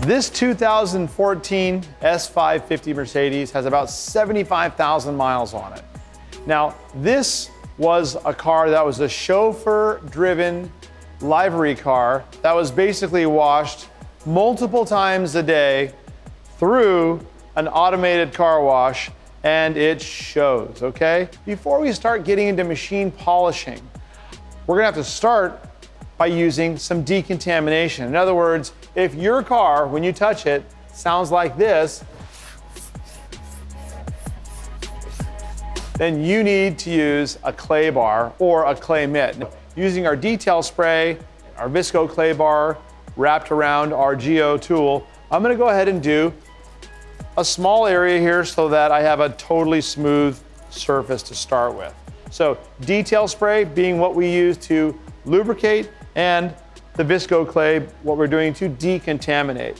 This 2014 S550 Mercedes has about 75,000 miles on it. Now, this was a car that was a chauffeur-driven livery car that was basically washed multiple times a day through an automated car wash, and it shows, okay? Before we start getting into machine polishing, we're gonna have to start by using some decontamination. In other words, if your car, when you touch it, sounds like this, then you need to use a clay bar or a clay mitt. Using our detail spray, our visco clay bar wrapped around our geo tool, I'm gonna go ahead and do a small area here so that I have a totally smooth surface to start with. So detail spray being what we use to lubricate, and the visco clay, what we're doing to decontaminate.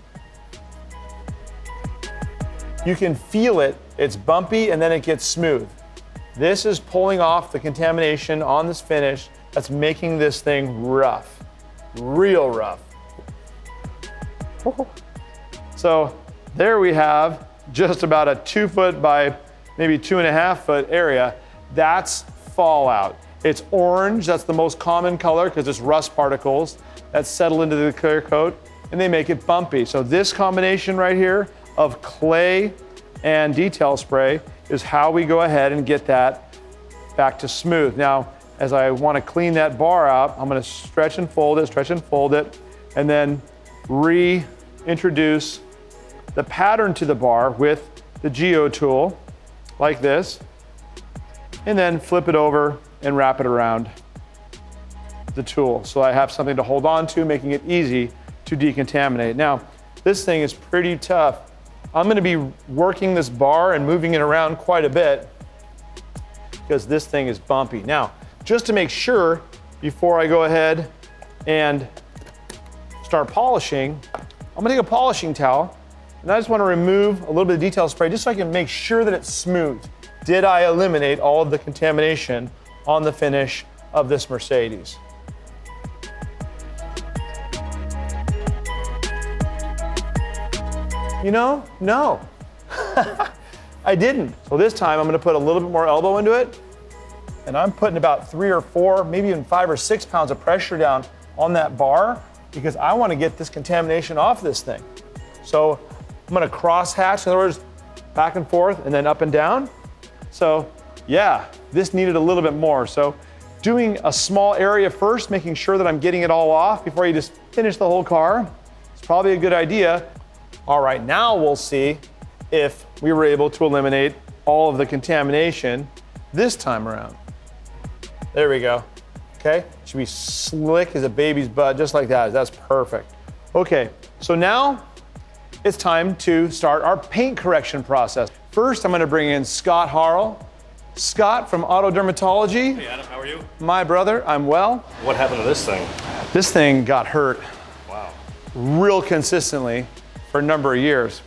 You can feel it, it's bumpy and then it gets smooth. This is pulling off the contamination on this finish that's making this thing rough, real rough. So there we have just about a 2 foot by maybe 2.5 foot area. That's fallout. It's orange, that's the most common color because it's rust particles that settle into the clear coat and they make it bumpy. So this combination right here of clay and detail spray is how we go ahead and get that back to smooth. Now, as I want to clean that bar out, I'm going to stretch and fold it, and then reintroduce the pattern to the bar with the geo tool, like this, and then flip it over and wrap it around the tool. So I have something to hold on to, making it easy to decontaminate. Now, this thing is pretty tough. I'm gonna be working this bar and moving it around quite a bit because this thing is bumpy. Now, just to make sure, before I go ahead and start polishing, I'm gonna take a polishing towel and I just wanna remove a little bit of detail spray just so I can make sure that it's smooth. Did I eliminate all of the contamination on the finish of this Mercedes? You know, no, I didn't. So this time I'm gonna put a little bit more elbow into it, and I'm putting about 3 or 4, maybe even 5 or 6 pounds of pressure down on that bar because I wanna get this contamination off this thing. So I'm gonna cross hatch, in other words, back and forth and then up and down. So yeah, this needed a little bit more. So doing a small area first, making sure that I'm getting it all off before you just finish the whole car, it's probably a good idea. All right, now we'll see if we were able to eliminate all of the contamination this time around. There we go, okay? Should be slick as a baby's butt, just like that. That's perfect. Okay, so now it's time to start our paint correction process. First, I'm gonna bring in Scott Horrell. Scott from Auto Dermatology. Hey Adam, how are you? My brother, I'm well. What happened to this thing? This thing got hurt. Wow. Real consistently for a number of years.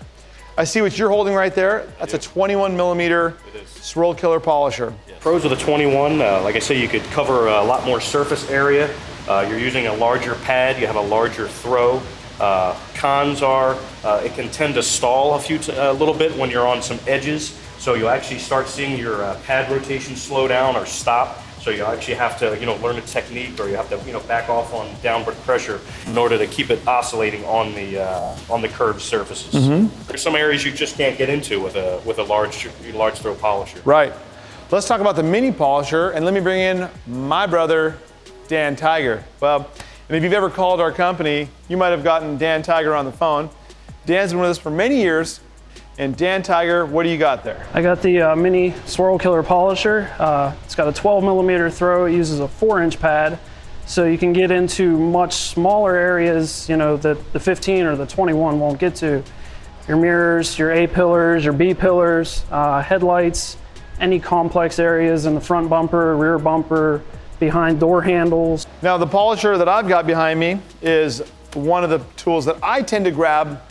I see what you're holding right there. That's a 21 millimeter swirl killer polisher. Yeah. Pros with a 21, like I say, you could cover a lot more surface area. You're using a larger pad, you have a larger throw. Cons are, it can tend to stall a little bit when you're on some edges. So you'll actually start seeing your pad rotation slow down or stop. So you actually have to, learn a technique, or you have to, back off on downward pressure in order to keep it oscillating on the curved surfaces. Mm-hmm. There's some areas you just can't get into with a large throw polisher. Right. Let's talk about the mini polisher, and let me bring in my brother, Dan Tiger. Well, and if you've ever called our company, you might have gotten Dan Tiger on the phone. Dan's been with us for many years. And Dan Tiger, what do you got there? I got the mini swirl killer polisher. It's got a 12 millimeter throw. It uses a 4-inch pad. So you can get into much smaller areas, that the 15 or the 21 won't get to. Your mirrors, your A pillars, your B pillars, headlights, any complex areas in the front bumper, rear bumper, behind door handles. Now the polisher that I've got behind me is one of the tools that I tend to grab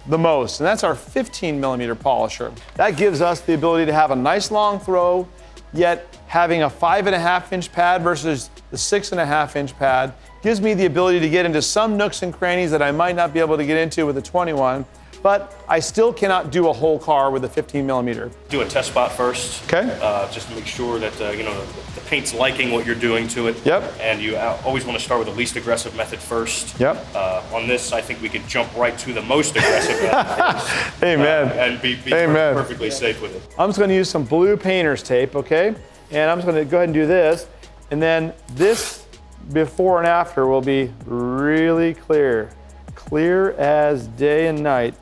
the most, and that's our 15 millimeter polisher. That gives us the ability to have a nice long throw yet having a 5.5-inch pad versus the 6.5-inch pad gives me the ability to get into some nooks and crannies that I might not be able to get into with a 21, but I still cannot do a whole car with a 15 millimeter. Do a test spot first. Okay. Just to make sure that the paint's liking what you're doing to it. Yep. And you always want to start with the least aggressive method first. Yep. On this, I think we could jump right to the most aggressive method first. Amen. And be Amen. perfectly safe with it. I'm just gonna use some blue painter's tape, okay? And I'm just gonna go ahead and do this. And then this before and after will be really clear. Clear as day and night.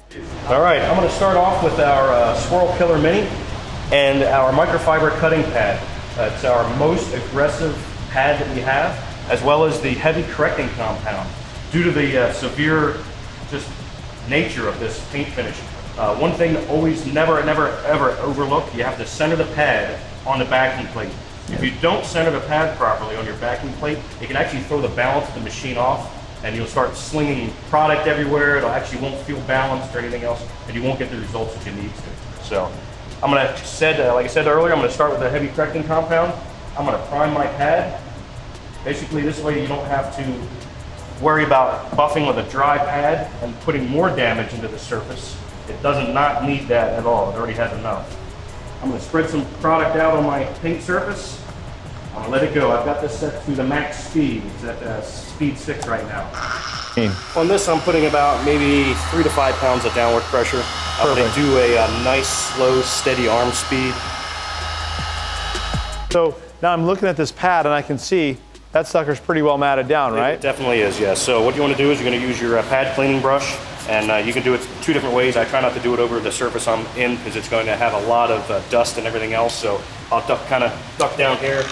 All right, I'm gonna start off with our Swirl Killer Mini and our microfiber cutting pad. It's our most aggressive pad that we have, as well as the heavy correcting compound. Due to the severe just nature of this paint finish, one thing to always never ever overlook, you have to center the pad on the backing plate. If you don't center the pad properly on your backing plate, it can actually throw the balance of the machine off, and you'll start slinging product everywhere. It actually won't feel balanced or anything else, and you won't get the results that you need to. So I'm gonna, like I said earlier, I'm gonna start with the heavy correcting compound. I'm gonna prime my pad. Basically, this way you don't have to worry about buffing with a dry pad and putting more damage into the surface. It does not need that at all. It already has enough. I'm gonna spread some product out on my paint surface. I'm gonna let it go. I've got this set to the max speed. It's at speed 6 right now. On this, I'm putting about maybe 3 to 5 pounds of downward pressure. I'm gonna do a nice, slow, steady arm speed. So now I'm looking at this pad and I can see that sucker's pretty well matted down, right? It definitely is, yes. So what you want to do is you're going to use your pad cleaning brush, and you can do it 2 different ways. I try not to do it over the surface I'm in because it's going to have a lot of dust and everything else. So I'll kind of duck down here.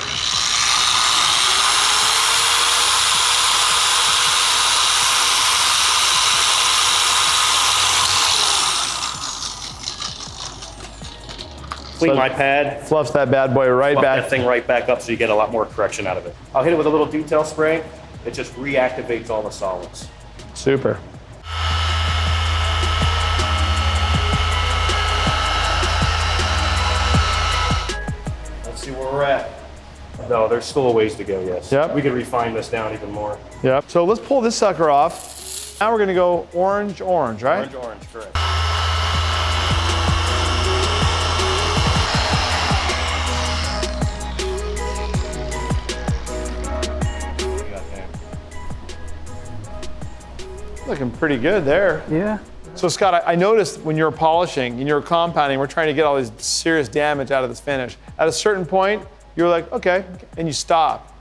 Clean my pad. Fluffs that bad boy right Fluff back. that thing right back up so you get a lot more correction out of it. I'll hit it with a little detail spray. It just reactivates all the solids. Super. Let's see where we're at. No, there's still a ways to go, yes. Yep. We can refine this down even more. Yep. So let's pull this sucker off. Now we're gonna go orange, orange, right? Orange, correct. Looking pretty good there. Yeah. So Scott, I noticed when you're polishing and you're compounding, we're trying to get all this serious damage out of this finish. At a certain point, you're like, okay, and you stop.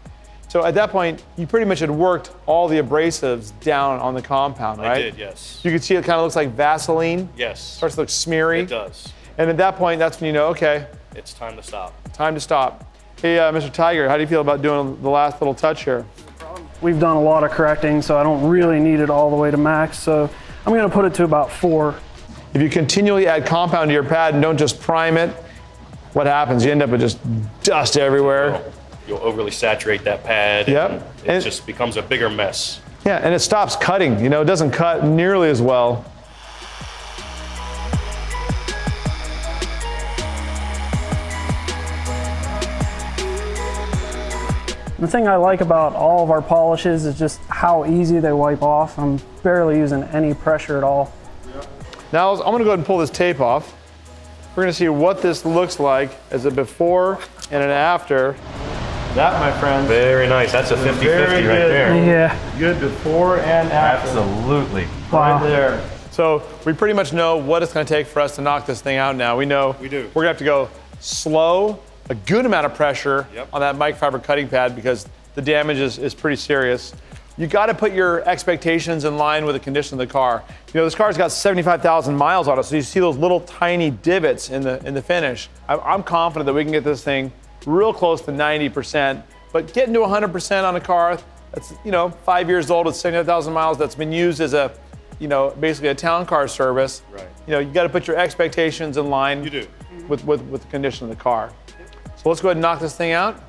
So at that point, you pretty much had worked all the abrasives down on the compound, right? I did, yes. You can see it kind of looks like Vaseline. Yes. Starts to look smeary. It does. And at that point, that's when you know, okay, It's time to stop. time to stop. Hey, Mr. Tiger, how do you feel about doing the last little touch here? We've done a lot of correcting, so I don't really need it all the way to max. So I'm gonna put it to about 4. If you continually add compound to your pad and don't just prime it, what happens? You end up with just dust everywhere. You'll overly saturate that pad. Yep. And it And- just becomes a bigger mess. Yeah, and it stops cutting. You know, it doesn't cut nearly as well. The thing I like about all of our polishes is just how easy they wipe off. I'm barely using any pressure at all. Now I'm gonna go ahead and pull this tape off. We're gonna see what this looks like as a before and an after. That, my friend, Very nice. That's a 50-50 Very right good. there. Yeah. good before and after. Absolutely. Wow. Right there. So we pretty much know what it's gonna take for us to knock this thing out now. We know We do. We're gonna have to go slow, a good amount of pressure Yep. on that microfiber cutting pad because the damage is pretty serious. You gotta put your expectations in line with the condition of the car. You know, this car's got 75,000 miles on it, so you see those little tiny divots in the finish. I'm confident that we can get this thing real close to 90%, but getting to 100% on a car that's, 5 years old with 75,000 miles that's been used as a, basically a town car service. Right. You gotta put your expectations in line You do. with the condition of the car. So let's go ahead and knock this thing out.